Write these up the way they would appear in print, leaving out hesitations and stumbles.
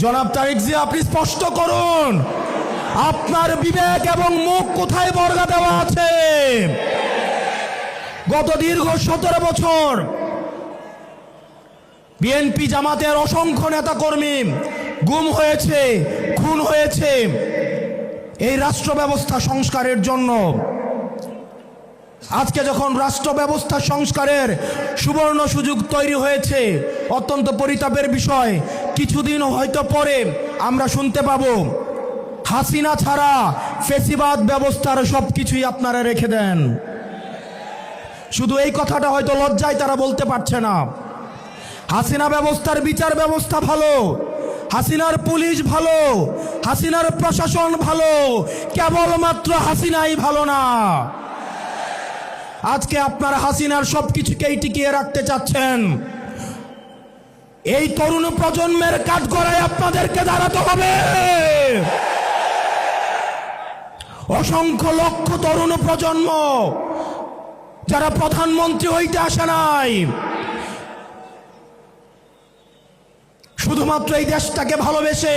জনাব তারেক জিয়া, আপনি স্পষ্ট করুন আপনার বিবেক এবং মুখ কোথায় বর্গা দেওয়া আছে? গত দীর্ঘ 17 বছর বিএনপি জামাতের অসংখ্য নেতাকর্মী গুম হয়েছে, খুন হয়েছে এই রাষ্ট্র ব্যবস্থা সংস্কারের জন্য। আজকে যখন রাষ্ট্র ব্যবস্থা সংস্কারের সুবর্ণ সুযোগ তৈরি হয়েছে, অত্যন্ত পরিতাপের বিষয়, কিছুদিন হয়তো পরে আমরা শুনতে পাবো হাসিনা ছাড়া ফেসিবাদ ব্যবস্থার সবকিছুই আপনারা রেখে দেন। শুধু এই কথাটা হয়তো লজ্জায় তারা বলতে পারছে না। হাসিনা ব্যবস্থার বিচার ব্যবস্থা ভালো, হাসিনার পুলিশ ভালো, হাসিনার প্রশাসন ভালো, কেবলমাত্র হাসিনাই ভালো না। আজকে আপনারা হাসিনার সবকিছুকেই টিকিয়ে রাখতে চাচ্ছেন। এই তরুণ প্রজন্মের কাঠগড়ায় আপনাদেরকে দাঁড়াতে হবে। অসংখ্য লক্ষ তরুণ প্রজন্ম যারা প্রধানমন্ত্রী হইতে আসে নাই, শুধুমাত্র এই দেশটাকে ভালোবেসে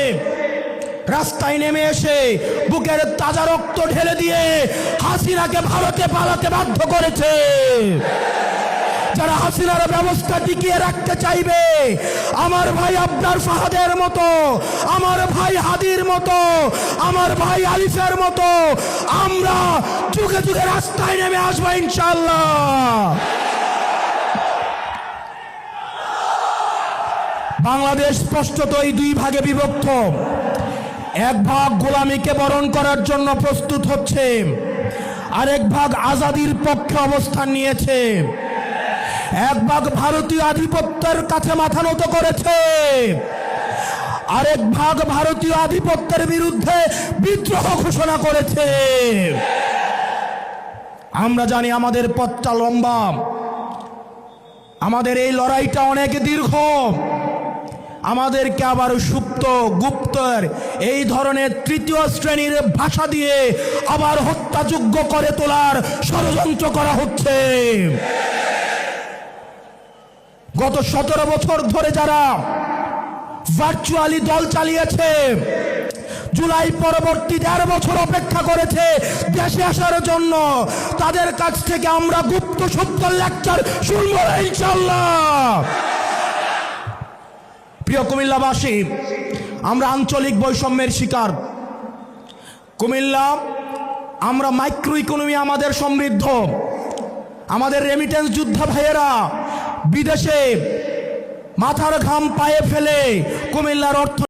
রাস্তায় নেমে এসে বুকের তাজা রক্ত ঢেলে দিয়ে হাসিনাকে ভারতে পালাতে বাধ্য করেছে। যারা হাসিনার ব্যবস্থা টিকিয়ে রাখতে চাইবে, আমার ভাই আবরার ফাহাদের মতো, আমার ভাই হাদির মতো, আমার ভাই আলিফের মতো আমরা যুগে যুগে রাস্তায় নেমে আসবো ইনশাআল্লাহ। বাংলাদেশ স্পষ্টত এই দুই ভাগে বিভক্ত। এক ভাগ গোলামীকে বরণ করার জন্য প্রস্তুত হচ্ছে, আরেক ভাগ আজাদির পক্ষে অবস্থান নিয়েছে। এক ভাগ ভারতীয় আধিপত্যের কাছে মাথা নত করেছে, আরেক ভাগ ভারতীয় আধিপত্যের বিরুদ্ধে বিদ্রোহ ঘোষণা করেছে। আমরা জানি আমাদের পথটা লম্বা, আমাদের এই লড়াইটা অনেক দীর্ঘ। আমাদেরকে আবার সুপ্ত গুপ্তর এই ধরনের তৃতীয় শ্রেণীর ভাষা দিয়ে আবার হত্যাযোগ্য করে তোলার ষড়যন্ত্র করা হচ্ছে। গত 17 বছর ধরে যারা ভার্চুয়ালি দল চালিয়েছে, জুলাই পরবর্তী 1.5 বছর অপেক্ষা করেছে দেশে আসার জন্য, তাদের কাছ থেকে আমরা গুপ্ত সত্য লেকচার শুনবো ইনশাআল্লাহ। প্রিয় কুমিল্লাবাসী, আমরা আঞ্চলিক বৈষম্যের শিকার। কুমিল্লা, আমরা মাইক্রো ইকোনমি আমাদের সমৃদ্ধ। আমাদের রেমিটেন্স যোদ্ধা ভাইয়েরা বিদেশে মাথার ঘাম পায়ে ফেলে কুমিল্লার অর্থ